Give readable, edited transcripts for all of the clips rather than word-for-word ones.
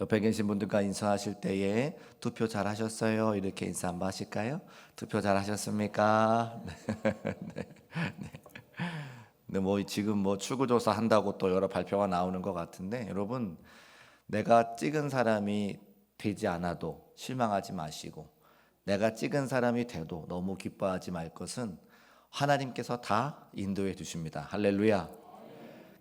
옆에 계신 분들과 인사하실 때에 투표 잘 하셨어요? 이렇게 인사 한번 하실까요? 투표 잘 하셨습니까? 네. 근데 뭐 지금 뭐 출구조사 한다고 또 여러 발표가 나오는 것 같은데, 여러분, 내가 찍은 사람이 되지 않아도 실망하지 마시고, 내가 찍은 사람이 돼도 너무 기뻐하지 말 것은 하나님께서 다 인도해 주십니다. 할렐루야.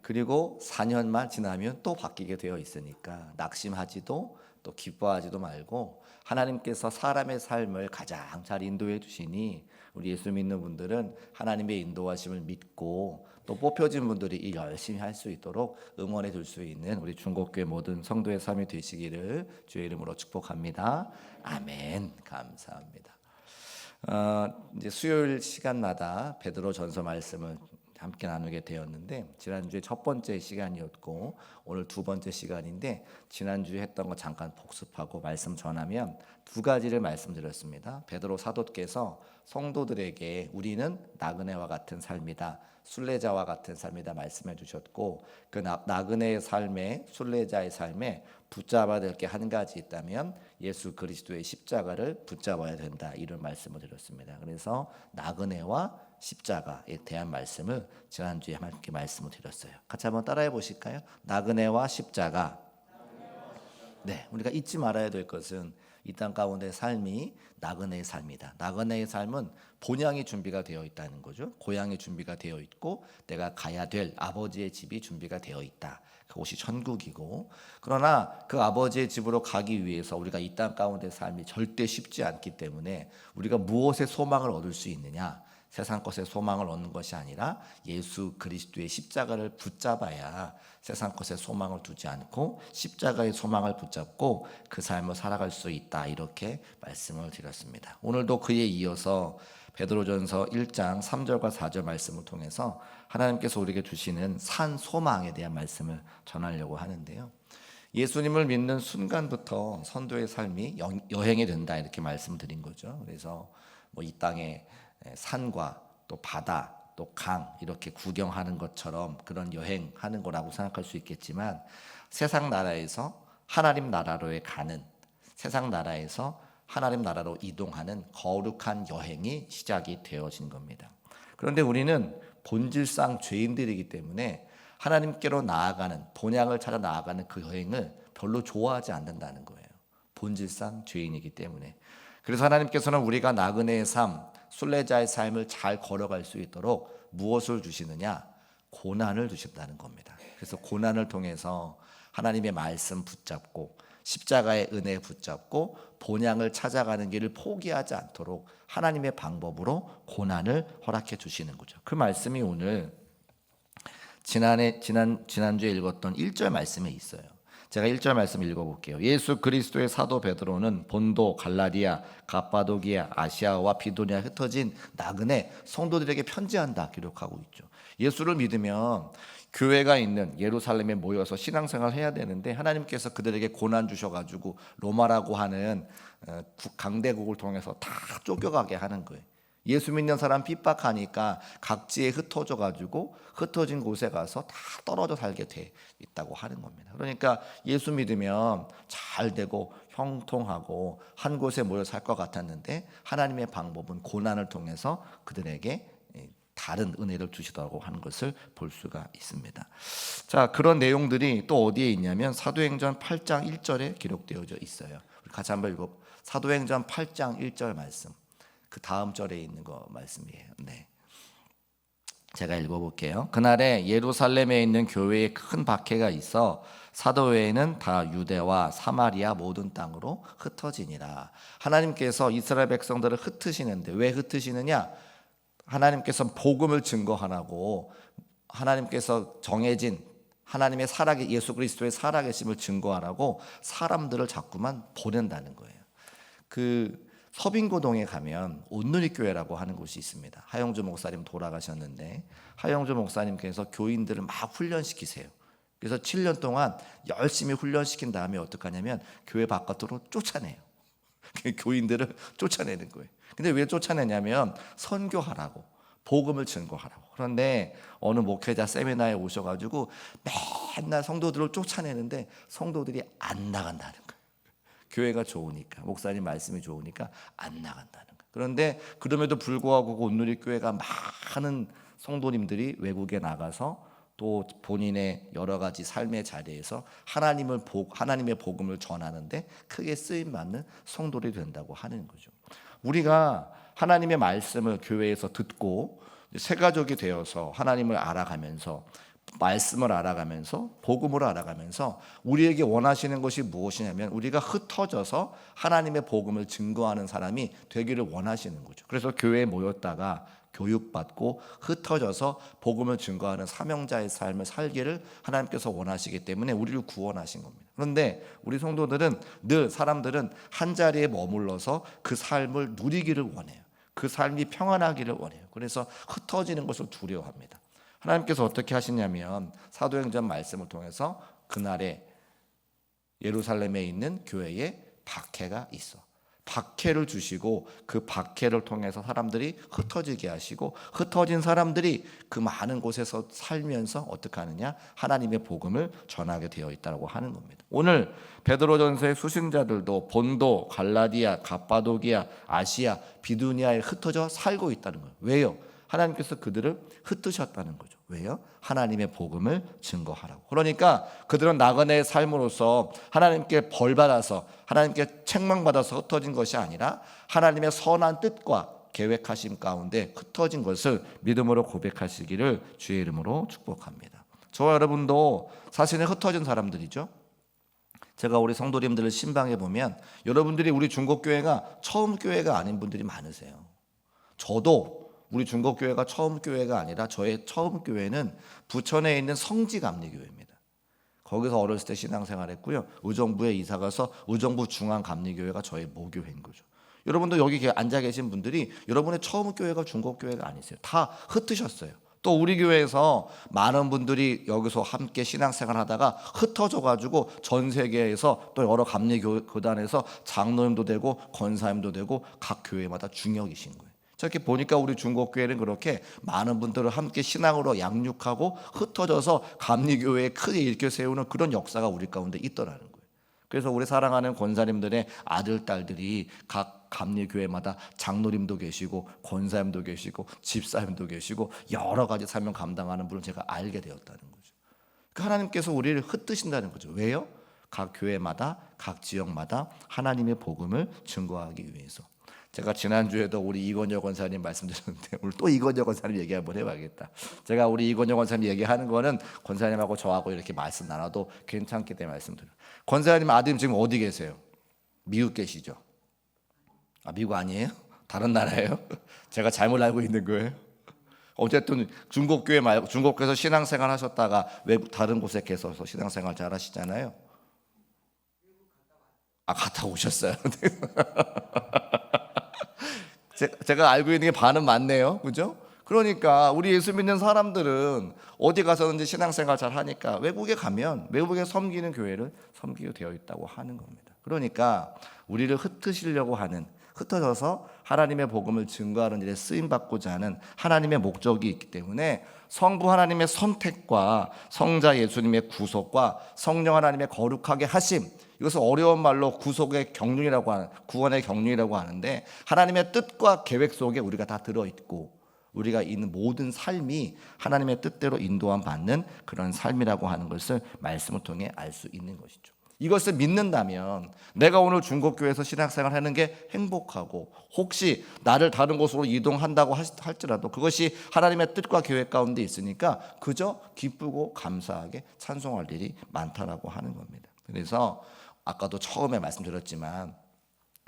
그리고 4년만 지나면 또 바뀌게 되어 있으니까 낙심하지도 또 기뻐하지도 말고, 하나님께서 사람의 삶을 가장 잘 인도해 주시니 우리 예수 믿는 분들은 하나님의 인도하심을 믿고, 또 뽑혀진 분들이 이 열심히 할 수 있도록 응원해 줄 수 있는 우리 중국교회 모든 성도의 삶이 되시기를 주의 이름으로 축복합니다. 아멘. 감사합니다. 이제 수요일 시간마다 베드로 전서 말씀을 함께 나누게 되었는데, 지난주에 첫 번째 시간이었고 오늘 두 번째 시간인데, 지난주에 했던 거 잠깐 복습하고 말씀 전하면 두 가지를 말씀드렸습니다. 베드로 사도께서 성도들에게 우리는 나그네와 같은 삶이다, 순례자와 같은 삶이다 말씀해 주셨고, 그 나그네의 삶에, 순례자의 삶에 붙잡아야 될 게 한 가지 있다면 예수 그리스도의 십자가를 붙잡아야 된다, 이런 말씀을 드렸습니다. 그래서 나그네와 십자가에 대한 말씀을 지난주에 함께 말씀을 드렸어요. 같이 한번 따라해 보실까요? 나그네와 십자가. 네, 우리가 잊지 말아야 될 것은 이 땅 가운데 삶이 나그네의 삶이다. 나그네의 삶은 본향이 준비가 되어 있다는 거죠. 고향이 준비가 되어 있고 내가 가야 될 아버지의 집이 준비가 되어 있다. 그곳이 천국이고, 그러나 그 아버지의 집으로 가기 위해서 우리가 이 땅 가운데 삶이 절대 쉽지 않기 때문에 우리가 무엇의 소망을 얻을 수 있느냐? 세상 것의 소망을 얻는 것이 아니라 예수 그리스도의 십자가를 붙잡아야 세상 것의 소망을 두지 않고 십자가의 소망을 붙잡고 그 삶을 살아갈 수 있다, 이렇게 말씀을 드렸습니다. 오늘도 그에 이어서 베드로전서 1장 3절과 4절 말씀을 통해서 하나님께서 우리에게 주시는 산 소망에 대한 말씀을 전하려고 하는데요. 예수님을 믿는 순간부터 선도의 삶이 여행이 된다, 이렇게 말씀드린 거죠. 그래서 뭐 이 땅에 산과 또 바다 또 강 이렇게 구경하는 것처럼 그런 여행하는 거라고 생각할 수 있겠지만, 세상 나라에서 하나님 나라로에 가는, 세상 나라에서 하나님 나라로 이동하는 거룩한 여행이 시작이 되어진 겁니다. 그런데 우리는 본질상 죄인들이기 때문에 하나님께로 나아가는, 본향을 찾아 나아가는 그 여행을 별로 좋아하지 않는다는 거예요. 본질상 죄인이기 때문에. 그래서 하나님께서는 우리가 나그네의 삶, 순례자의 삶을 잘 걸어갈 수 있도록 무엇을 주시느냐? 고난을 주신다는 겁니다. 그래서 고난을 통해서 하나님의 말씀 붙잡고 십자가의 은혜 붙잡고 본향을 찾아가는 길을 포기하지 않도록 하나님의 방법으로 고난을 허락해 주시는 거죠. 그 말씀이 오늘 지난주에 읽었던 1절 말씀에 있어요. 제가 1절 말씀 읽어볼게요. 예수 그리스도의 사도 베드로는 본도, 갈라디아, 갑바도기아, 아시아와 비도니아 흩어진 나그네 성도들에게 편지한다 기록하고 있죠. 예수를 믿으면 교회가 있는 예루살렘에 모여서 신앙생활을 해야 되는데, 하나님께서 그들에게 고난 주셔가지고 로마라고 하는 강대국을 통해서 다 쫓겨가게 하는 거예요. 예수 믿는 사람 핍박하니까 각지에 흩어져 가지고 흩어진 곳에 가서 다 떨어져 살게 돼 있다고 하는 겁니다. 그러니까 예수 믿으면 잘 되고 형통하고 한 곳에 모여 살 것 같았는데, 하나님의 방법은 고난을 통해서 그들에게 다른 은혜를 주시더라고 하는 것을 볼 수가 있습니다. 자, 그런 내용들이 또 어디에 있냐면 사도행전 8장 1절에 기록되어져 있어요. 우리 같이 한번 읽어. 사도행전 8장 1절 말씀. 그 다음 절에 있는 거 말씀이에요. 네. 제가 읽어볼게요. 그날에 예루살렘에 있는 교회에 큰 박해가 있어 사도회에는 다 유대와 사마리아 모든 땅으로 흩어지니라. 하나님께서 이스라엘 백성들을 흩으시는데 왜 흩으시느냐? 하나님께서 복음을 증거하라고, 하나님께서 정해진 하나님의 예수 그리스도의 살아계심을 증거하라고 사람들을 자꾸만 보낸다는 거예요. 서빙고동에 가면 온누리교회라고 하는 곳이 있습니다. 하영주 목사님 돌아가셨는데, 하영주 목사님께서 교인들을 막 훈련시키세요. 그래서 7년 동안 열심히 훈련시킨 다음에 어떻게 하냐면 교회 바깥으로 쫓아내요. 교인들을 쫓아내는 거예요. 근데 왜 쫓아내냐면 선교하라고, 복음을 증거하라고. 그런데 어느 목회자 세미나에 오셔가지고 맨날 성도들을 쫓아내는데 성도들이 안 나간다는 거예요. 교회가 좋으니까, 목사님 말씀이 좋으니까 안 나간다는 거예요. 그런데 그럼에도 불구하고 온누리교회가 많은 성도님들이 외국에 나가서 또 본인의 여러 가지 삶의 자리에서 하나님의 복음을 전하는데 크게 쓰임 받는 성도들이 된다고 하는 거죠. 우리가 하나님의 말씀을 교회에서 듣고 새 가족이 되어서 하나님을 알아가면서, 말씀을 알아가면서, 복음을 알아가면서 우리에게 원하시는 것이 무엇이냐면 우리가 흩어져서 하나님의 복음을 증거하는 사람이 되기를 원하시는 거죠. 그래서 교회에 모였다가 교육받고 흩어져서 복음을 증거하는 사명자의 삶을 살기를 하나님께서 원하시기 때문에 우리를 구원하신 겁니다. 그런데 우리 성도들은 늘 사람들은 한 자리에 머물러서 그 삶을 누리기를 원해요. 그 삶이 평안하기를 원해요. 그래서 흩어지는 것을 두려워합니다. 하나님께서 어떻게 하시냐면 사도행전 말씀을 통해서 그날에 예루살렘에 있는 교회에 박해가 있어. 박해를 주시고 그 박해를 통해서 사람들이 흩어지게 하시고 흩어진 사람들이 그 많은 곳에서 살면서 어떻게 하느냐? 하나님의 복음을 전하게 되어 있다고 하는 겁니다. 오늘 베드로전서의 수신자들도 본도, 갈라디아, 갑바도기아, 아시아, 비두니아에 흩어져 살고 있다는 거예요. 왜요? 하나님께서 그들을 흩으셨다는 거죠. 왜요? 하나님의 복음을 증거하라고. 그러니까 그들은 나그네의 삶으로서 하나님께 벌받아서, 하나님께 책망받아서 흩어진 것이 아니라 하나님의 선한 뜻과 계획하심 가운데 흩어진 것을 믿음으로 고백하시기를 주의 이름으로 축복합니다. 저와 여러분도 사실은 흩어진 사람들이죠. 제가 우리 성도님들을 신방해 보면 여러분들이 우리 중국교회가 처음 교회가 아닌 분들이 많으세요. 저도 우리 중국교회가 처음 교회가 아니라 저의 처음 교회는 부천에 있는 성지감리교회입니다. 거기서 어렸을 때 신앙생활했고요. 의정부에 이사가서 의정부 중앙감리교회가 저의 모교회인 거죠. 여러분도 여기 앉아 계신 분들이 여러분의 처음 교회가 중국교회가 아니세요. 다 흩으셨어요. 또 우리 교회에서 많은 분들이 여기서 함께 신앙생활 하다가 흩어져 가지고 전 세계에서 또 여러 감리교단에서 장로님도 되고 권사님도 되고 각 교회마다 중역이신 거예요. 이렇게 보니까 우리 중국교회는 그렇게 많은 분들을 함께 신앙으로 양육하고 흩어져서 감리교회에 크게 일으켜 세우는 그런 역사가 우리 가운데 있더라는 거예요. 그래서 우리 사랑하는 권사님들의 아들, 딸들이 각 감리교회마다 장로님도 계시고 권사님도 계시고 집사님도 계시고 여러 가지 사명 감당하는 분을 제가 알게 되었다는 거죠. 그러니까 하나님께서 우리를 흩으신다는 거죠. 왜요? 각 교회마다, 각 지역마다 하나님의 복음을 증거하기 위해서. 제가 지난주에도 우리 이건혁 권사님 말씀드렸는데 오늘 또 이건혁 권사님 얘기 한번 해봐야겠다. 제가 우리 이건혁 권사님 얘기하는 거는 권사님하고 저하고 이렇게 말씀 나눠도 괜찮기 때문에 말씀드려요. 권사님 아드님 지금 어디 계세요? 미국 계시죠? 아, 미국 아니에요? 다른 나라예요? 제가 잘못 알고 있는 거예요? 어쨌든 중국교회 말고 중국에서 신앙생활 하셨다가 외국 다른 곳에 계셔서 신앙생활 잘 하시잖아요. 아, 갔다 오셨어요. 제가 알고 있는 게 반은 맞네요. 그죠? 그러니까 우리 예수 믿는 사람들은 어디 가서든지 신앙생활 잘 하니까 외국에 가면 외국에 섬기는 교회를 섬기게 되어 있다고 하는 겁니다. 그러니까 우리를 흩으시려고 하는, 흩어져서 하나님의 복음을 증거하는 일에 쓰임받고자 하는 하나님의 목적이 있기 때문에 성부 하나님의 선택과 성자 예수님의 구속과 성령 하나님의 거룩하게 하심, 이것을 어려운 말로 구속의 경륜이라고 하는, 구원의 경륜이라고 하는데 하나님의 뜻과 계획 속에 우리가 다 들어있고 우리가 있는 모든 삶이 하나님의 뜻대로 인도함 받는 그런 삶이라고 하는 것을 말씀을 통해 알 수 있는 것이죠. 이것을 믿는다면 내가 오늘 중국교회에서 신앙생활 하는 게 행복하고 혹시 나를 다른 곳으로 이동한다고 할지라도 그것이 하나님의 뜻과 계획 가운데 있으니까 그저 기쁘고 감사하게 찬송할 일이 많다라고 하는 겁니다. 그래서 아까도 처음에 말씀드렸지만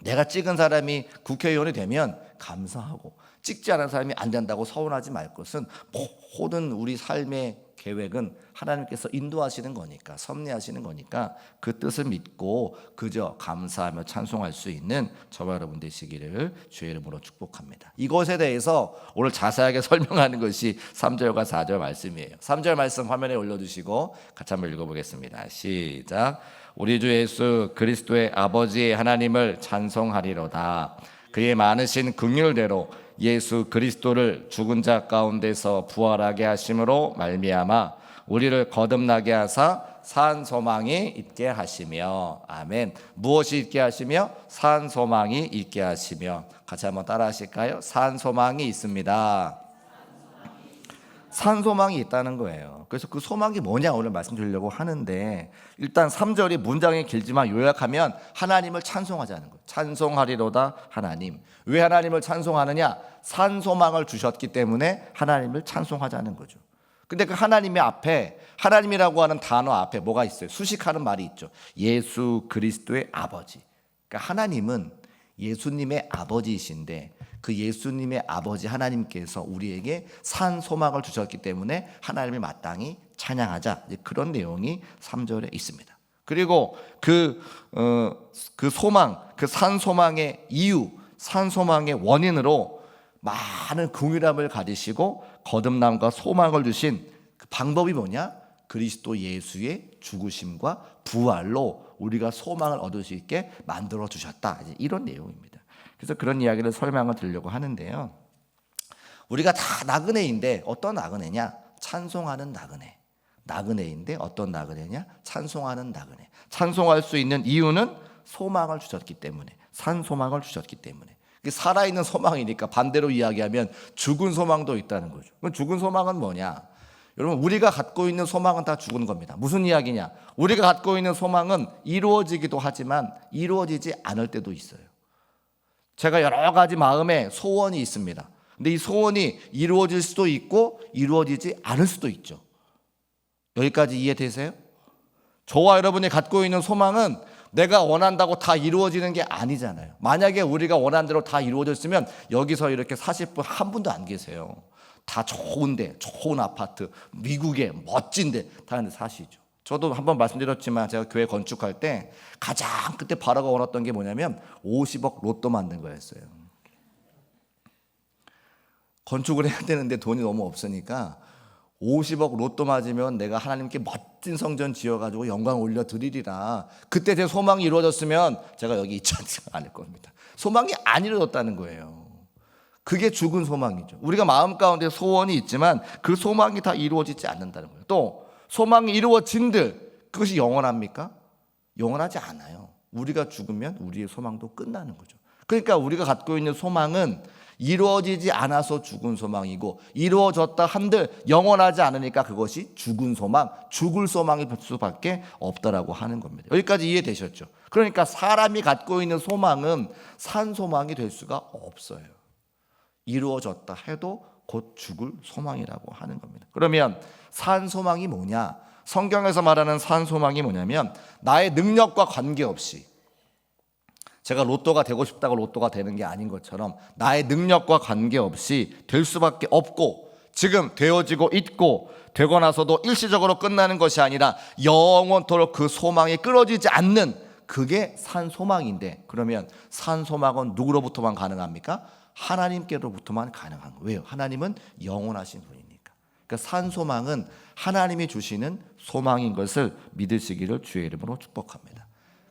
내가 찍은 사람이 국회의원이 되면 감사하고 찍지 않은 사람이 안 된다고 서운하지 말 것은 모든 우리 삶의 계획은 하나님께서 인도하시는 거니까, 섭리하시는 거니까 그 뜻을 믿고 그저 감사하며 찬송할 수 있는 저와 여러분 되시기를 주의 이름으로 축복합니다. 이것에 대해서 오늘 자세하게 설명하는 것이 3절과 4절 말씀이에요. 3절 말씀 화면에 올려주시고 같이 한번 읽어보겠습니다. 시작. 우리 주 예수 그리스도의 아버지 하나님을 찬송하리로다. 그의 많으신 긍휼대로 예수 그리스도를 죽은 자 가운데서 부활하게 하심으로 말미암아 우리를 거듭나게 하사 산 소망이 있게 하시며. 아멘. 무엇이 있게 하시며? 산 소망이 있게 하시며. 같이 한번 따라 하실까요? 산 소망이 있습니다. 산 소망이 있다는 거예요. 그래서 그 소망이 뭐냐 오늘 말씀드리려고 하는데, 일단 3절이 문장이 길지만 요약하면 하나님을 찬송하자는 거예요. 찬송하리로다 하나님. 왜 하나님을 찬송하느냐? 산 소망을 주셨기 때문에 하나님을 찬송하자는 거죠. 근데 그 하나님의 앞에, 하나님이라고 하는 단어 앞에 뭐가 있어요? 수식하는 말이 있죠. 예수 그리스도의 아버지. 그러니까 하나님은 예수님의 아버지이신데, 그 예수님의 아버지 하나님께서 우리에게 산 소망을 주셨기 때문에 하나님을 마땅히 찬양하자, 그런 내용이 3절에 있습니다. 그리고 그 소망, 그 산 소망의 이유, 산 소망의 원인으로 많은 긍휼함을 가지시고 거듭남과 소망을 주신 그 방법이 뭐냐? 그리스도 예수의 죽으심과 부활로 우리가 소망을 얻을 수 있게 만들어 주셨다, 이런 내용입니다. 그래서 그런 이야기를 설명을 드리려고 하는데요. 우리가 다 나그네인데 어떤 나그네냐? 찬송하는 나그네. 나그네인데 어떤 나그네냐? 찬송하는 나그네. 찬송할 수 있는 이유는 소망을 주셨기 때문에, 산 소망을 주셨기 때문에. 살아있는 소망이니까 반대로 이야기하면 죽은 소망도 있다는 거죠. 그럼 죽은 소망은 뭐냐? 여러분, 우리가 갖고 있는 소망은 다 죽은 겁니다. 무슨 이야기냐? 우리가 갖고 있는 소망은 이루어지기도 하지만 이루어지지 않을 때도 있어요. 제가 여러 가지 마음에 소원이 있습니다. 근데 이 소원이 이루어질 수도 있고 이루어지지 않을 수도 있죠. 여기까지 이해되세요? 저와 여러분이 갖고 있는 소망은 내가 원한다고 다 이루어지는 게 아니잖아요. 만약에 우리가 원한 대로 다 이루어졌으면 여기서 이렇게 40분 한 분도 안 계세요. 다 좋은데, 좋은 아파트, 미국에 멋진데 다 사시죠. 저도 한번 말씀드렸지만 제가 교회 건축할 때 가장 그때 바라고 원했던 게 뭐냐면 50억 로또 만든 거였어요. 건축을 해야 되는데 돈이 너무 없으니까 50억 로또 맞으면 내가 하나님께 멋진 성전 지어가지고 영광 올려드리리라. 그때 제 소망이 이루어졌으면 제가 여기 있지 않을 겁니다. 소망이 안 이루어졌다는 거예요. 그게 죽은 소망이죠. 우리가 마음 가운데 소원이 있지만 그 소망이 다 이루어지지 않는다는 거예요. 또 소망이 이루어진들 그것이 영원합니까? 영원하지 않아요. 우리가 죽으면 우리의 소망도 끝나는 거죠. 그러니까 우리가 갖고 있는 소망은 이루어지지 않아서 죽은 소망이고, 이루어졌다 한들 영원하지 않으니까 그것이 죽은 소망, 죽을 소망이 될 수밖에 없다라고 하는 겁니다. 여기까지 이해되셨죠? 그러니까 사람이 갖고 있는 소망은 산 소망이 될 수가 없어요. 이루어졌다 해도 곧 죽을 소망이라고 하는 겁니다. 그러면 산 소망이 뭐냐? 성경에서 말하는 산 소망이 뭐냐면 나의 능력과 관계없이, 제가 로또가 되고 싶다고 로또가 되는 게 아닌 것처럼 나의 능력과 관계없이 될 수밖에 없고, 지금 되어지고 있고, 되고 나서도 일시적으로 끝나는 것이 아니라 영원토록 그 소망이 끊어지지 않는, 그게 산 소망인데, 그러면 산 소망은 누구로부터만 가능합니까? 하나님께로부터만 가능한 거예요. 왜요? 하나님은 영원하신 분이니까. 그러니까 산 소망은 하나님이 주시는 소망인 것을 믿으시기를 주의 이름으로 축복합니다.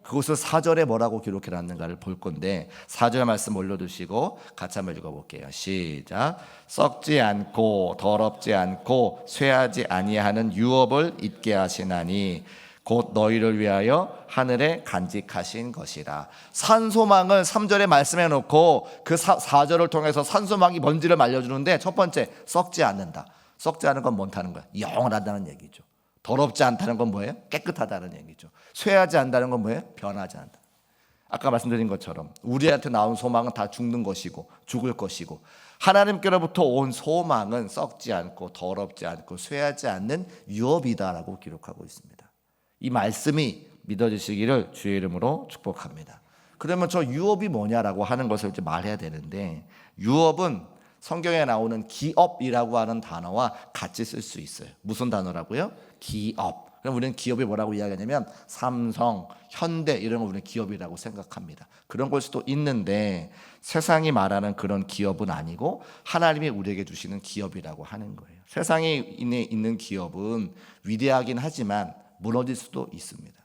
그것을 4절에 뭐라고 기록해놨는가를 볼 건데, 4절 말씀 올려두시고 같이 한번 읽어볼게요. 시작. 썩지 않고 더럽지 않고 쇠하지 아니하는 유업을 잊게 하시나니 곧 너희를 위하여 하늘에 간직하신 것이라. 산소망을 3절에 말씀해 놓고 그 4절을 통해서 산소망이 뭔지를 알려주는데, 첫 번째, 썩지 않는다. 썩지 않은 건 뭔다는 거야? 영원하다는 얘기죠. 더럽지 않다는 건 뭐예요? 깨끗하다는 얘기죠. 쇠하지 않다는 건 뭐예요? 변하지 않다. 아까 말씀드린 것처럼 우리한테 나온 소망은 다 죽는 것이고 죽을 것이고, 하나님께로부터 온 소망은 썩지 않고 더럽지 않고 쇠하지 않는 유업이다라고 기록하고 있습니다. 이 말씀이 믿어지시기를 주의 이름으로 축복합니다. 그러면 저 유업이 뭐냐라고 하는 것을 이제 말해야 되는데, 유업은 성경에 나오는 기업이라고 하는 단어와 같이 쓸 수 있어요. 무슨 단어라고요? 기업. 그럼 우리는 기업이 뭐라고 이야기하냐면 삼성, 현대 이런 거 우리는 기업이라고 생각합니다. 그런 걸 수도 있는데 세상이 말하는 그런 기업은 아니고 하나님이 우리에게 주시는 기업이라고 하는 거예요. 세상에 있는 기업은 위대하긴 하지만 무너질 수도 있습니다.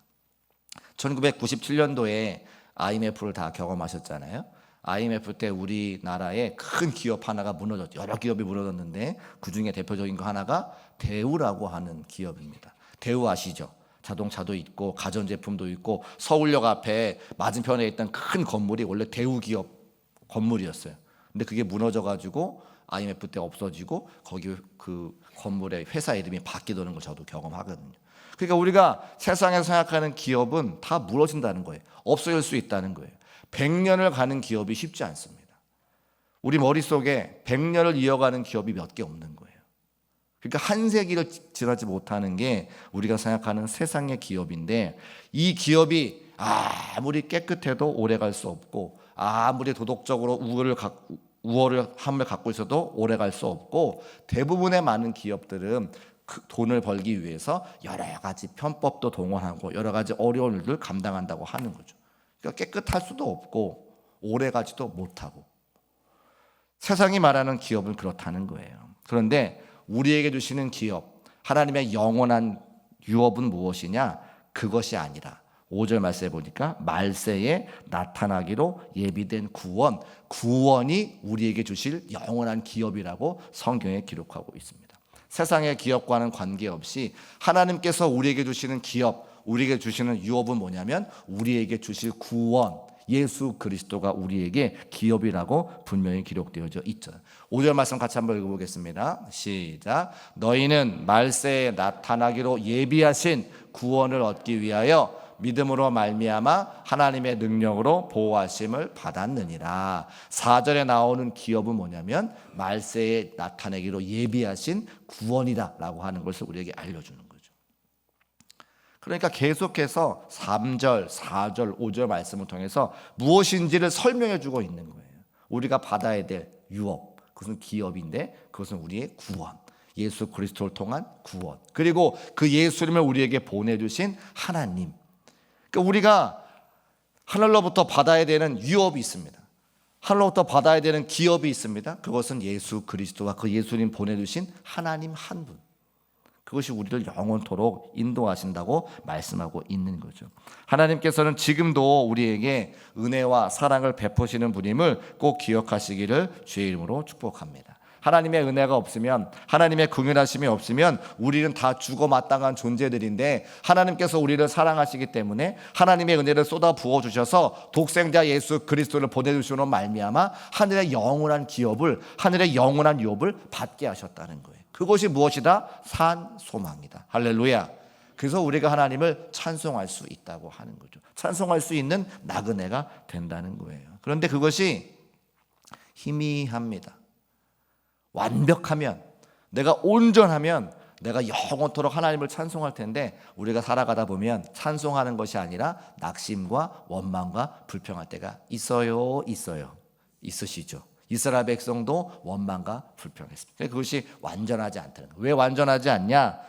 1997년도에 IMF를 다 경험하셨잖아요. IMF 때 우리나라에 큰 기업 하나가 무너졌죠. 여러 기업이 무너졌는데 그중에 대표적인 거 하나가 대우라고 하는 기업입니다. 대우 아시죠? 자동차도 있고 가전제품도 있고 서울역 앞에 맞은편에 있던 큰 건물이 원래 대우 기업 건물이었어요. 근데 그게 무너져가지고 IMF 때 없어지고 거기 그 건물의 회사 이름이 바뀌는 걸 저도 경험하거든요. 그러니까 우리가 세상에서 생각하는 기업은 다 무너진다는 거예요. 없어질 수 있다는 거예요. 100년을 가는 기업이 쉽지 않습니다. 우리 머릿속에 100년을 이어가는 기업이 몇 개 없는 거예요. 그러니까 한 세기를 지나지 못하는 게 우리가 생각하는 세상의 기업인데, 이 기업이 아무리 깨끗해도 오래 갈 수 없고 아무리 도덕적으로 우월함을 갖고 있어도 오래 갈 수 없고, 대부분의 많은 기업들은 그 돈을 벌기 위해서 여러 가지 편법도 동원하고 여러 가지 어려운 일을 감당한다고 하는 거죠. 그러니까 깨끗할 수도 없고 오래 가지도 못하고, 세상이 말하는 기업은 그렇다는 거예요. 그런데 우리에게 주시는 기업, 하나님의 영원한 유업은 무엇이냐? 그것이 아니라 5절 말씀에 보니까 말세에 나타나기로 예비된 구원이 우리에게 주실 영원한 기업이라고 성경에 기록하고 있습니다. 세상의 기업과는 관계없이 하나님께서 우리에게 주시는 기업, 우리에게 주시는 유업은 뭐냐면 우리에게 주실 구원, 예수 그리스도가 우리에게 기업이라고 분명히 기록되어져 있죠. 5절 말씀 같이 한번 읽어보겠습니다. 시작. 너희는 말세에 나타나기로 예비하신 구원을 얻기 위하여 믿음으로 말미암아 하나님의 능력으로 보호하심을 받았느니라. 4절에 나오는 기업은 뭐냐면 말세에 나타내기로 예비하신 구원이다라고 하는 것을 우리에게 알려주는 거죠. 그러니까 계속해서 3절, 4절, 5절 말씀을 통해서 무엇인지를 설명해 주고 있는 거예요. 우리가 받아야 될 유업, 그것은 기업인데 그것은 우리의 구원, 예수 그리스도를 통한 구원, 그리고 그 예수님을 우리에게 보내주신 하나님. 그러니까 우리가 하늘로부터 받아야 되는 유업이 있습니다. 하늘로부터 받아야 되는 기업이 있습니다. 그것은 예수 그리스도와 그 예수님 보내주신 하나님 한 분. 그것이 우리를 영원토록 인도하신다고 말씀하고 있는 거죠. 하나님께서는 지금도 우리에게 은혜와 사랑을 베푸시는 분임을 꼭 기억하시기를 주의 이름으로 축복합니다. 하나님의 은혜가 없으면, 하나님의 긍휼하심이 없으면 우리는 다 죽어 마땅한 존재들인데, 하나님께서 우리를 사랑하시기 때문에 하나님의 은혜를 쏟아 부어 주셔서 독생자 예수 그리스도를 보내주시로 말미암아 하늘의 영원한 기업을, 하늘의 영원한 유업을 받게 하셨다는 거예요. 그것이 무엇이다? 산 소망이다. 할렐루야. 그래서 우리가 하나님을 찬송할 수 있다고 하는 거죠. 찬송할 수 있는 나그네가 된다는 거예요. 그런데 그것이 희미합니다. 완벽하면, 내가 온전하면 내가 영원토록 하나님을 찬송할 텐데, 우리가 살아가다 보면 찬송하는 것이 아니라 낙심과 원망과 불평할 때가 있으시죠. 이스라엘 백성도 원망과 불평했습니다. 그것이 완전하지 않다는 거예요. 왜 완전하지 않냐?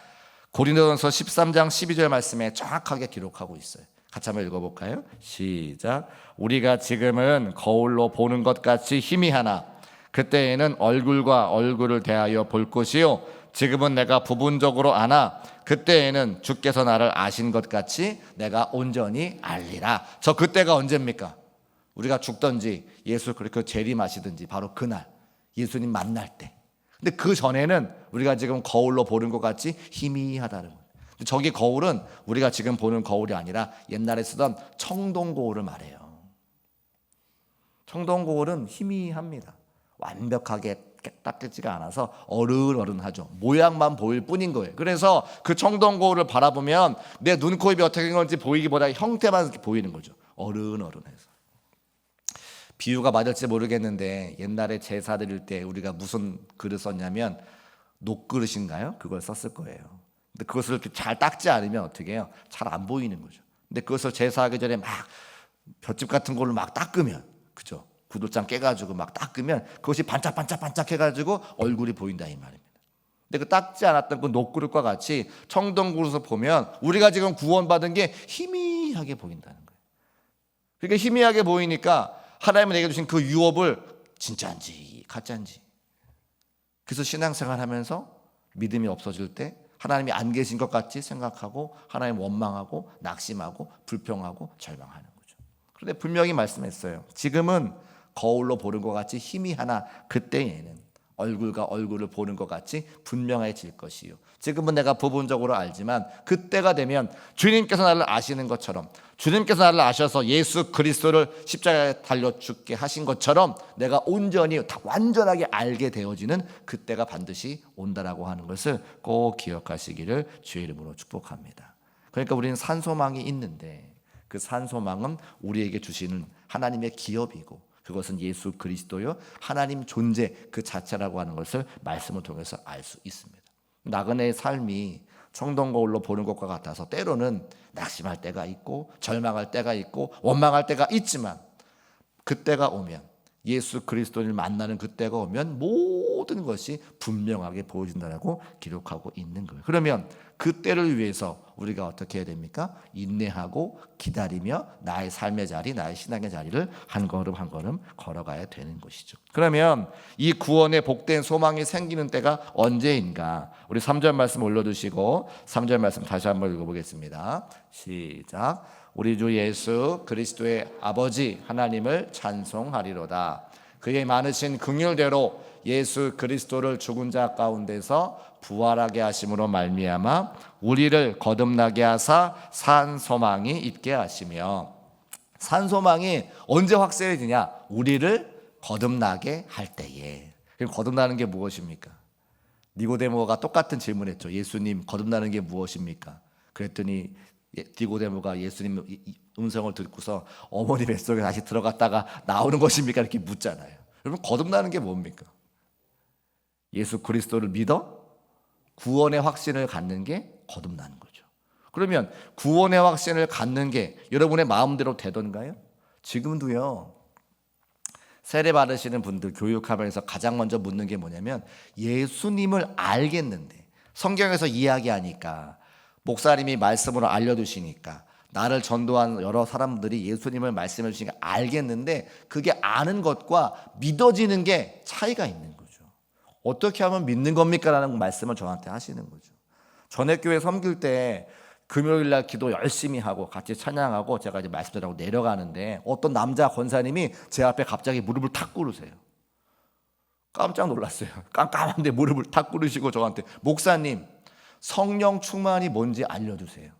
고린도전서 13장 12절 말씀에 정확하게 기록하고 있어요. 같이 한번 읽어볼까요? 시작. 우리가 지금은 거울로 보는 것 같이 희미하나 그때에는 얼굴과 얼굴을 대하여 볼 것이요, 지금은 내가 부분적으로 아나 그때에는 주께서 나를 아신 것 같이 내가 온전히 알리라. 저 그때가 언제입니까? 우리가 죽든지 예수 그리스도 재림하시든지 바로 그날, 예수님 만날 때. 근데 그 전에는 우리가 지금 거울로 보는 것 같이 희미하다는 거예요. 저기 거울은 우리가 지금 보는 거울이 아니라 옛날에 쓰던 청동 거울을 말해요. 청동 거울은 희미합니다. 완벽하게 닦이지가 않아서 어른어른하죠. 모양만 보일 뿐인 거예요. 그래서 그 청동 거울을 바라보면 내 눈, 코, 입이 어떻게 된 건지 보이기보다 형태만 보이는 거죠. 어른어른해서. 비유가 맞을지 모르겠는데 옛날에 제사 드릴 때 우리가 무슨 그릇 썼냐면 녹그릇인가요? 그걸 썼을 거예요. 근데 그것을 이렇게 잘 닦지 않으면 어떻게 해요? 잘 안 보이는 거죠. 근데 그것을 제사하기 전에 막 볏짚 같은 걸로 막 닦으면, 그죠? 구들장 깨가지고 막 닦으면 그것이 반짝반짝 해가지고 얼굴이 보인다 이 말입니다. 근데 그 닦지 않았던 그 녹그릇과 같이 청동그릇을 보면 우리가 지금 구원받은 게 희미하게 보인다는 거예요. 그러니까 희미하게 보이니까 하나님이 내게 주신 그 유업을 진짜인지 가짜인지, 그래서 신앙생활 하면서 믿음이 없어질 때 하나님이 안 계신 것 같이 생각하고 하나님 원망하고 낙심하고 불평하고 절망하는 거죠. 그런데 분명히 말씀했어요. 지금은 거울로 보는 것 같이 희미하나 그때에는 얼굴과 얼굴을 보는 것 같이 분명해질 것이요. 지금은 내가 부분적으로 알지만 그때가 되면 주님께서 나를 아시는 것처럼, 주님께서 나를 아셔서 예수 그리스도를 십자가에 달려 죽게 하신 것처럼 내가 온전히 다 완전하게 알게 되어지는 그때가 반드시 온다라고 하는 것을 꼭 기억하시기를 주의 이름으로 축복합니다. 그러니까 우리는 산소망이 있는데 그 산소망은 우리에게 주시는 하나님의 기업이고 그것은 예수 그리스도요 하나님 존재 그 자체라고 하는 것을 말씀을 통해서 알 수 있습니다. 나그네의 삶이 청동거울로 보는 것과 같아서 때로는 낙심할 때가 있고 절망할 때가 있고 원망할 때가 있지만 그때가 오면, 예수 그리스도를 만나는 그때가 오면 모든 것이 분명하게 보여진다라고 기록하고 있는 거예요. 그러면 그때를 위해서 우리가 어떻게 해야 됩니까? 인내하고 기다리며 나의 삶의 자리, 나의 신앙의 자리를 한 걸음 한 걸음 걸어가야 되는 것이죠. 그러면 이 구원의 복된 소망이 생기는 때가 언제인가? 우리 3절 말씀 올려두시고 3절 말씀 다시 한번 읽어보겠습니다. 시작. 우리 주 예수 그리스도의 아버지 하나님을 찬송하리로다. 그의 많으신 긍휼대로 예수 그리스도를 죽은 자 가운데서 부활하게 하심으로 말미암아 우리를 거듭나게 하사 산 소망이 있게 하시며, 산 소망이 언제 확실해지냐? 우리를 거듭나게 할 때에. 거듭나는 게 무엇입니까? 니고데모가 똑같은 질문했죠. 예수님, 거듭나는 게 무엇입니까? 그랬더니 니고데모가 예수님 음성을 듣고서 어머니 뱃속에 다시 들어갔다가 나오는 것입니까? 이렇게 묻잖아요. 여러분, 거듭나는 게 뭡니까? 예수 그리스도를 믿어 구원의 확신을 갖는 게 거듭나는 거죠. 그러면 구원의 확신을 갖는 게 여러분의 마음대로 되던가요? 지금도요, 세례 받으시는 분들 교육하면서 가장 먼저 묻는 게 뭐냐면, 예수님을 알겠는데 성경에서 이야기하니까, 목사님이 말씀으로 알려주시니까, 나를 전도한 여러 사람들이 예수님을 말씀해 주시니까 알겠는데, 그게 아는 것과 믿어지는 게 차이가 있는 거죠. 어떻게 하면 믿는 겁니까? 라는 말씀을 저한테 하시는 거죠. 전액교회 섬길 때 금요일날 기도 열심히 하고 같이 찬양하고 제가 이제 말씀드리고 내려가는데 어떤 남자 권사님이 제 앞에 갑자기 무릎을 탁 꿇으세요. 깜짝 놀랐어요. 깜깜한데 무릎을 탁 꿇으시고 저한테, 목사님, 성령 충만이 뭔지 알려주세요.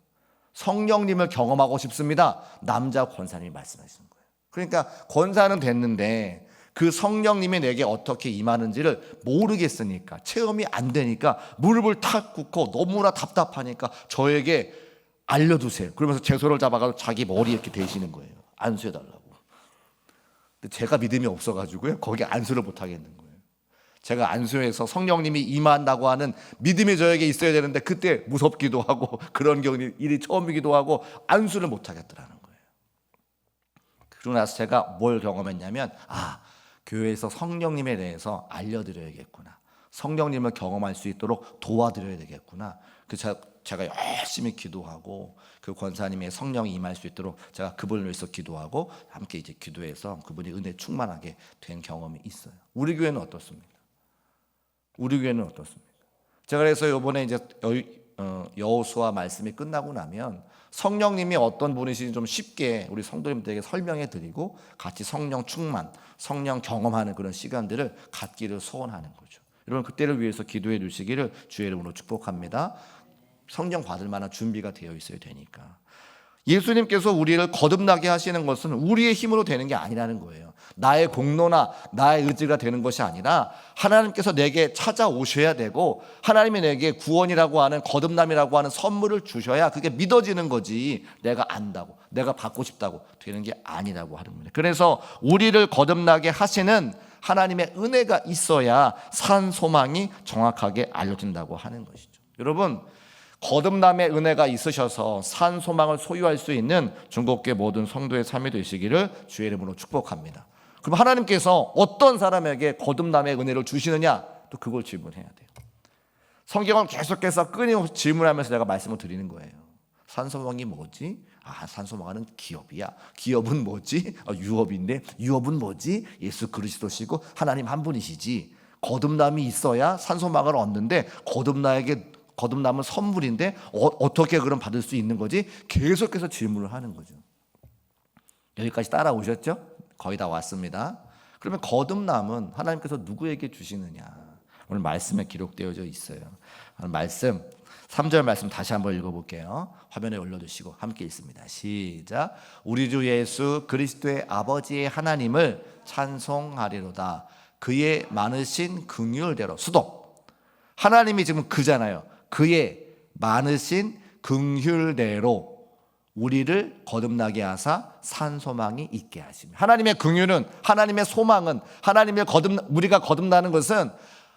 성령님을 경험하고 싶습니다. 남자 권사님이 말씀하시는 거예요. 그러니까 권사는 됐는데 그 성령님이 내게 어떻게 임하는지를 모르겠으니까, 체험이 안 되니까 무릎을 탁 꿇고 너무나 답답하니까 저에게 알려주세요. 그러면서 제 손을 잡아가지고 자기 머리 이렇게 대시는 거예요. 안수해달라고. 근데 제가 믿음이 없어가지고요, 거기 안수를 못 하겠는 거예요. 제가 안수해서 성령님이 임한다고 하는 믿음이 저에게 있어야 되는데 그때 무섭기도 하고 그런 일이 처음이기도 하고 안수를 못 하겠더라는 거예요. 그러고 나서 제가 뭘 경험했냐면, 교회에서 성령님에 대해서 알려드려야겠구나, 성령님을 경험할 수 있도록 도와드려야 되겠구나. 그래서 제가 열심히 기도하고 그 권사님의 성령이 임할 수 있도록 제가 그분을 위해서 기도하고 함께 이제 기도해서 그분이 은혜 충만하게 된 경험이 있어요. 우리 교회는 어떻습니까? 우리 교회는 어떻습니까? 제가 그래서 이번에 이제 여호수아 말씀이 끝나고 나면 성령님이 어떤 분이신지 좀 쉽게 우리 성도님들에게 설명해 드리고 같이 성령 충만, 성령 경험하는 그런 시간들을 갖기를 소원하는 거죠. 여러분, 그때를 위해서 기도해 주시기를 주의 이름으로 축복합니다. 성령 받을 만한 준비가 되어 있어야 되니까. 예수님께서 우리를 거듭나게 하시는 것은 우리의 힘으로 되는 게 아니라는 거예요. 나의 공로나 나의 의지가 되는 것이 아니라 하나님께서 내게 찾아오셔야 되고 하나님이 내게 구원이라고 하는, 거듭남이라고 하는 선물을 주셔야 그게 믿어지는 거지, 내가 안다고, 내가 받고 싶다고 되는 게 아니라고 하는 거예요. 그래서 우리를 거듭나게 하시는 하나님의 은혜가 있어야 산 소망이 정확하게 알려진다고 하는 것이죠. 여러분, 거듭남의 은혜가 있으셔서 산 소망을 소유할 수 있는 중국교회 모든 성도의 삶이 되시기를 주의 이름으로 축복합니다. 그럼 하나님께서 어떤 사람에게 거듭남의 은혜를 주시느냐? 또 그걸 질문해야 돼요. 성경은 계속해서 끊임없이 질문하면서 내가 말씀을 드리는 거예요. 산소망이 뭐지? 산소망은 기업이야. 기업은 뭐지? 유업인데 유업은 뭐지? 예수 그리스도시고 하나님 한 분이시지. 거듭남이 있어야 산소망을 얻는데 거듭남은 선물인데 어떻게 그럼 받을 수 있는 거지? 계속해서 질문을 하는 거죠. 여기까지 따라오셨죠? 거의 다 왔습니다. 그러면 거듭남은 하나님께서 누구에게 주시느냐? 오늘 말씀에 기록되어져 있어요. 오늘 말씀 3절 말씀 다시 한번 읽어볼게요. 화면에 올려두시고 함께 읽습니다. 시작. 우리 주 예수 그리스도의 아버지의 하나님을 찬송하리로다. 그의 많으신 긍휼대로. 수동. 하나님이 지금 그잖아요. 그의 많으신 긍휼대로 우리를 거듭나게 하사 산 소망이 있게 하시며. 하나님의 긍휼은, 하나님의 소망은, 우리가 거듭나는 것은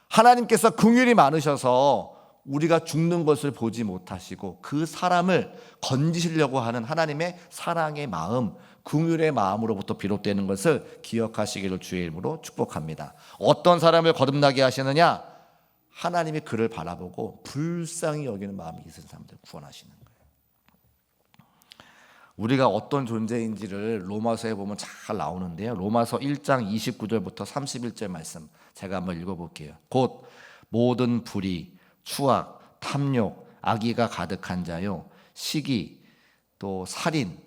하나님께서 긍휼이 많으셔서 우리가 죽는 것을 보지 못하시고 그 사람을 건지시려고 하는 하나님의 사랑의 마음, 긍휼의 마음으로부터 비롯되는 것을 기억하시기를 주의 이름으로 축복합니다. 어떤 사람을 거듭나게 하시느냐? 하나님이 그를 바라보고 불쌍히 여기는 마음이 있은 사람들을 구원하시는 거예요. 우리가 어떤 존재인지를 로마서에 보면 잘 나오는데요. 로마서 1장 29절부터 31절 말씀 제가 한번 읽어볼게요. 곧 모든 불의, 추악, 탐욕, 악의가 가득한 자요, 시기, 또 살인,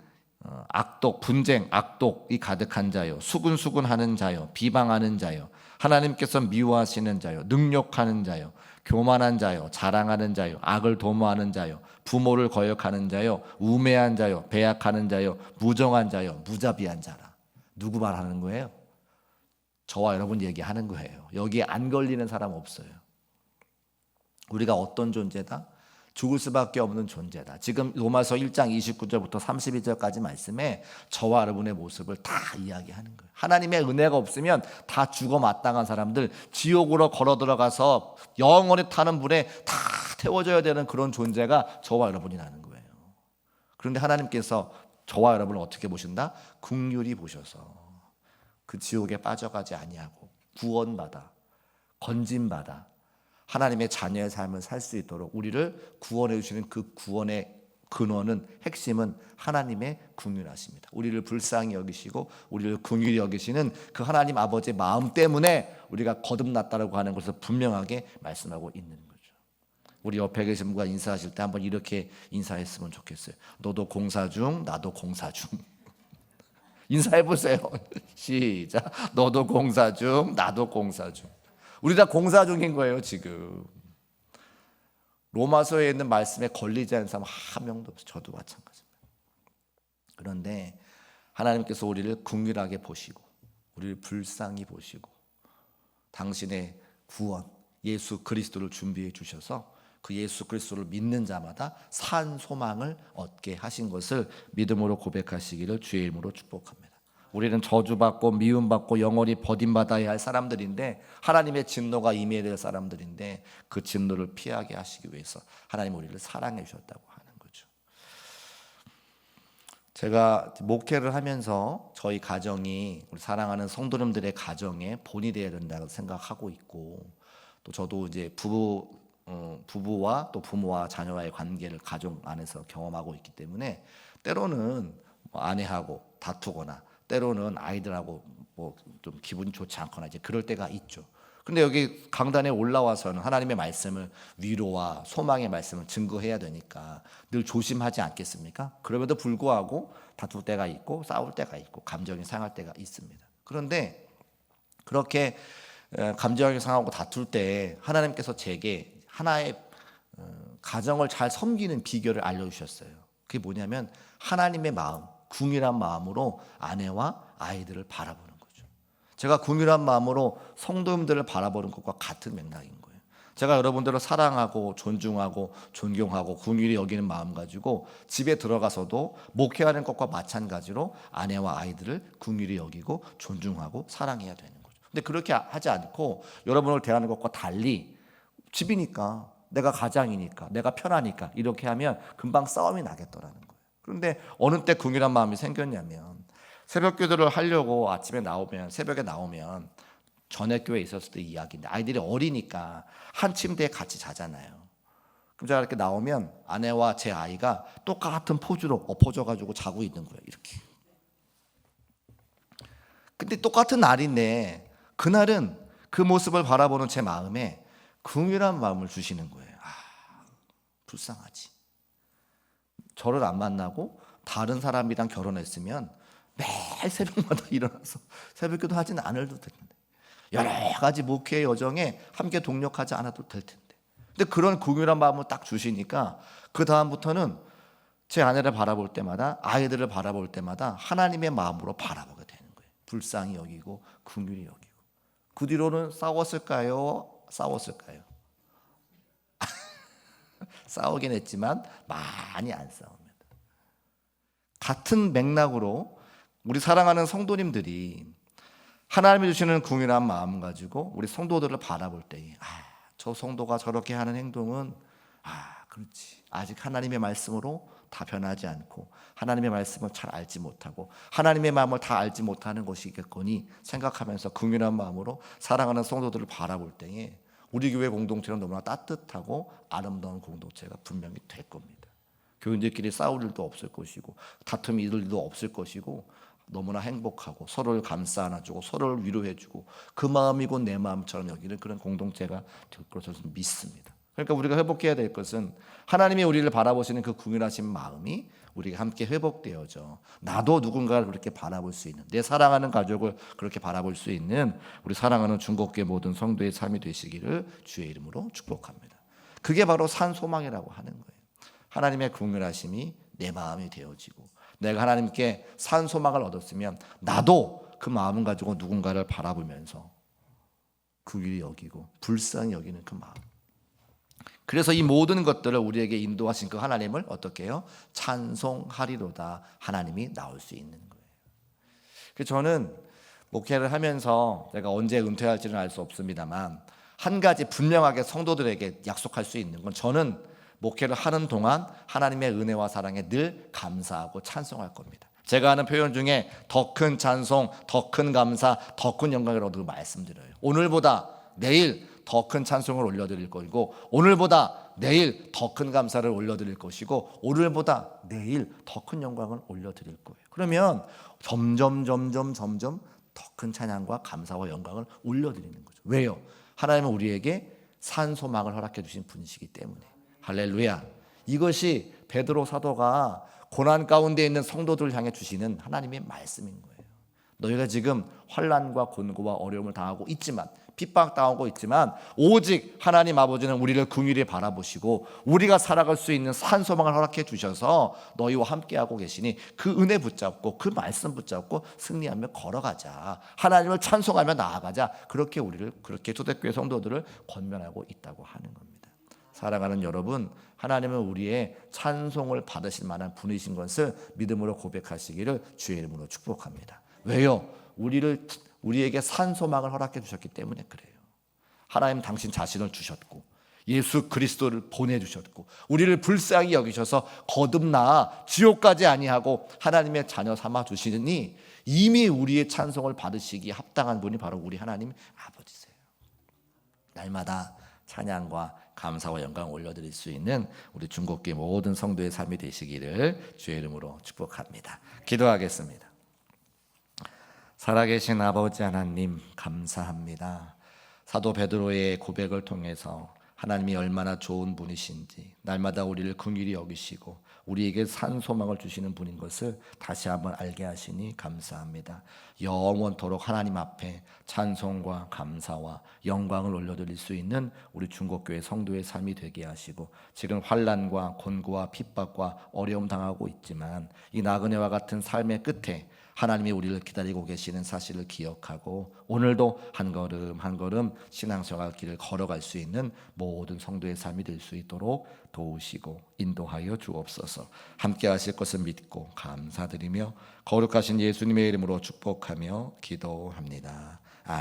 악독, 분쟁, 악독이 가득한 자요, 수군수군하는 자요, 비방하는 자요, 하나님께서 미워하시는 자요, 능욕하는 자요, 교만한 자요, 자랑하는 자요, 악을 도모하는 자요, 부모를 거역하는 자요, 우매한 자요, 배약하는 자요, 무정한 자요, 무자비한 자라. 누구 말하는 거예요? 저와 여러분 얘기하는 거예요. 여기에 안 걸리는 사람 없어요. 우리가 어떤 존재다? 죽을 수밖에 없는 존재다. 지금 로마서 1장 29절부터 32절까지 말씀에 저와 여러분의 모습을 다 이야기하는 거예요. 하나님의 은혜가 없으면 다 죽어 마땅한 사람들, 지옥으로 걸어 들어가서 영원히 타는 불에 다 태워져야 되는 그런 존재가 저와 여러분이라는 거예요. 그런데 하나님께서 저와 여러분을 어떻게 보신다? 긍휼히 보셔서 그 지옥에 빠져가지 아니하고 구원받아, 건짐받아 하나님의 자녀의 삶을 살 수 있도록 우리를 구원해 주시는 그 구원의 근원은, 핵심은 하나님의 긍휼하십니다. 우리를 불쌍히 여기시고 우리를 긍휼히 여기시는 그 하나님 아버지의 마음 때문에 우리가 거듭났다라고 하는 것을 분명하게 말씀하고 있는 거죠. 우리 옆에 계신 분과 인사하실 때 한번 이렇게 인사했으면 좋겠어요. 너도 공사 중, 나도 공사 중. 인사해 보세요. 시작. 너도 공사 중, 나도 공사 중. 우리 다 공사 중인 거예요, 지금. 로마서에 있는 말씀에 걸리지 않는 사람 한 명도 없어요. 저도 마찬가지입니다. 그런데 하나님께서 우리를 긍휼하게 보시고 우리를 불쌍히 보시고 당신의 구원 예수 그리스도를 준비해 주셔서 그 예수 그리스도를 믿는 자마다 산 소망을 얻게 하신 것을 믿음으로 고백하시기를 주의 이름으로 축복합니다. 우리는 저주받고 미움받고 영원히 버림받아야 할 사람들인데, 하나님의 진노가 임해야 될 사람들인데, 그 진노를 피하게 하시기 위해서 하나님 우리를 사랑해 주셨다고 하는 거죠. 제가 목회를 하면서 저희 가정이 우리 사랑하는 성도님들의 가정에 본이 되어야 된다고 생각하고 있고, 또 저도 이제 부부와 또 부모와 자녀와의 관계를 가정 안에서 경험하고 있기 때문에 때로는 아내하고 다투거나 때로는 아이들하고 뭐 좀 기분이 좋지 않거나 이제 그럴 때가 있죠. 근데 여기 강단에 올라와서는 하나님의 말씀을, 위로와 소망의 말씀을 증거해야 되니까 늘 조심하지 않겠습니까? 그럼에도 불구하고 다툴 때가 있고 싸울 때가 있고 감정이 상할 때가 있습니다. 그런데 그렇게 감정이 상하고 다툴 때 하나님께서 제게 하나의 가정을 잘 섬기는 비결을 알려주셨어요. 그게 뭐냐면 하나님의 마음, 긍휼한 마음으로 아내와 아이들을 바라보는 거죠. 제가 긍휼한 마음으로 성도님들을 바라보는 것과 같은 맥락인 거예요. 제가 여러분들을 사랑하고 존중하고 존경하고 긍휼히 여기는 마음 가지고 집에 들어가서도 목회하는 것과 마찬가지로 아내와 아이들을 긍휼히 여기고 존중하고 사랑해야 되는 거죠. 근데 그렇게 하지 않고 여러분을 대하는 것과 달리 집이니까, 내가 가장이니까, 내가 편하니까 이렇게 하면 금방 싸움이 나겠더라는 거예요. 그런데 어느 때 긍휼한 마음이 생겼냐면, 새벽 기도를 하려고 아침에 나오면, 새벽에 나오면 전액교회에 있었을 때 이야기인데, 아이들이 어리니까 한 침대에 같이 자잖아요. 그럼 제가 이렇게 나오면 아내와 제 아이가 똑같은 포즈로 엎어져가지고 자고 있는 거예요, 이렇게. 근데 똑같은 날인데 그날은 그 모습을 바라보는 제 마음에 긍휼한 마음을 주시는 거예요. 불쌍하지. 저를 안 만나고 다른 사람이랑 결혼했으면 매일 새벽마다 일어나서 새벽기도 하지는 않아도 되는데, 여러 가지 목회 여정에 함께 동력하지 않아도 될 텐데, 근데 그런 긍휼한 마음을 딱 주시니까 그 다음부터는 제 아내를 바라볼 때마다, 아이들을 바라볼 때마다 하나님의 마음으로 바라보게 되는 거예요. 불쌍히 여기고 긍휼히 여기고. 그 뒤로는 싸웠을까요? 싸우긴 했지만 많이 안 싸웁니다. 같은 맥락으로 우리 사랑하는 성도님들이 하나님이 주시는 긍휼한 마음 가지고 우리 성도들을 바라볼 때에, 저 성도가 저렇게 하는 행동은 그렇지, 아직 하나님의 말씀으로 다 변하지 않고 하나님의 말씀을 잘 알지 못하고 하나님의 마음을 다 알지 못하는 것이겠거니 생각하면서 긍휼한 마음으로 사랑하는 성도들을 바라볼 때에 우리 교회 공동체는 너무나 따뜻하고 아름다운 공동체가 분명히 될 겁니다. 교인들끼리 싸울 일도 없을 것이고 다툼이 있을 일도 없을 것이고 너무나 행복하고 서로를 감싸 안아주고 서로를 위로해주고 그 마음이 곧 내 마음처럼 여기는 그런 공동체가 될 것을 믿습니다. 그러니까 우리가 회복해야 될 것은 하나님이 우리를 바라보시는 그 긍휼하신 마음이 우리가 함께 회복되어져 나도 누군가를 그렇게 바라볼 수 있는, 내 사랑하는 가족을 그렇게 바라볼 수 있는 우리 사랑하는 중국교회 모든 성도의 삶이 되시기를 주의 이름으로 축복합니다. 그게 바로 산소망이라고 하는 거예요. 하나님의 긍휼하심이 내 마음이 되어지고 내가 하나님께 산소망을 얻었으면 나도 그 마음 가지고 누군가를 바라보면서 긍휼히 여기고 불쌍히 여기는 그 마음. 그래서 이 모든 것들을 우리에게 인도하신 그 하나님을 어떻게 해요? 찬송하리로다. 하나님이 나올 수 있는 거예요. 그래서 저는 목회를 하면서 내가 언제 은퇴할지는 알 수 없습니다만 한 가지 분명하게 성도들에게 약속할 수 있는 건, 저는 목회를 하는 동안 하나님의 은혜와 사랑에 늘 감사하고 찬송할 겁니다. 제가 하는 표현 중에 더 큰 찬송, 더 큰 감사, 더 큰 영광을 얻고 말씀드려요. 오늘보다 내일 더 큰 찬송을 올려드릴 것이고, 오늘보다 내일 더 큰 감사를 올려드릴 것이고, 오늘보다 내일 더 큰 영광을 올려드릴 거예요. 그러면 점점 더 큰 찬양과 감사와 영광을 올려드리는 거죠. 왜요? 하나님은 우리에게 산소망을 허락해 주신 분이시기 때문에. 할렐루야. 이것이 베드로 사도가 고난 가운데 있는 성도들을 향해 주시는 하나님의 말씀인 거예요. 너희가 지금 환난과 곤고와 어려움을 당하고 있지만, 핍박당하고 있지만 오직 하나님 아버지는 우리를 긍휼히 바라보시고 우리가 살아갈 수 있는 산소망을 허락해 주셔서 너희와 함께하고 계시니 그 은혜 붙잡고 그 말씀 붙잡고 승리하며 걸어가자. 하나님을 찬송하며 나아가자. 그렇게 우리를, 그렇게 초대교회 성도들을 권면하고 있다고 하는 겁니다. 사랑하는 여러분, 하나님은 우리의 찬송을 받으실 만한 분이신 것을 믿음으로 고백하시기를 주의 이름으로 축복합니다. 왜요? 우리에게 산소망을 허락해 주셨기 때문에 그래요. 하나님 당신 자신을 주셨고 예수 그리스도를 보내주셨고 우리를 불쌍히 여기셔서 거듭나 지옥까지 아니하고 하나님의 자녀 삼아 주시니 이미 우리의 찬송을 받으시기에 합당한 분이 바로 우리 하나님 아버지세요. 날마다 찬양과 감사와 영광 올려드릴 수 있는 우리 중국교회 모든 성도의 삶이 되시기를 주의 이름으로 축복합니다. 기도하겠습니다. 살아계신 아버지 하나님, 감사합니다. 사도 베드로의 고백을 통해서 하나님이 얼마나 좋은 분이신지, 날마다 우리를 긍휼히 여기시고 우리에게 산소망을 주시는 분인 것을 다시 한번 알게 하시니 감사합니다. 영원토록 하나님 앞에 찬송과 감사와 영광을 올려드릴 수 있는 우리 중국교회 성도의 삶이 되게 하시고, 지금 환난과 곤고와 핍박과 어려움 당하고 있지만 이 나그네와 같은 삶의 끝에 하나님이 우리를 기다리고 계시는 사실을 기억하고 오늘도 한 걸음 한 걸음 신앙생활 길을 걸어갈 수 있는 모든 성도의 삶이 될 수 있도록 도우시고 인도하여 주옵소서. 함께 하실 것을 믿고 감사드리며 거룩하신 예수님의 이름으로 축복하며 기도합니다.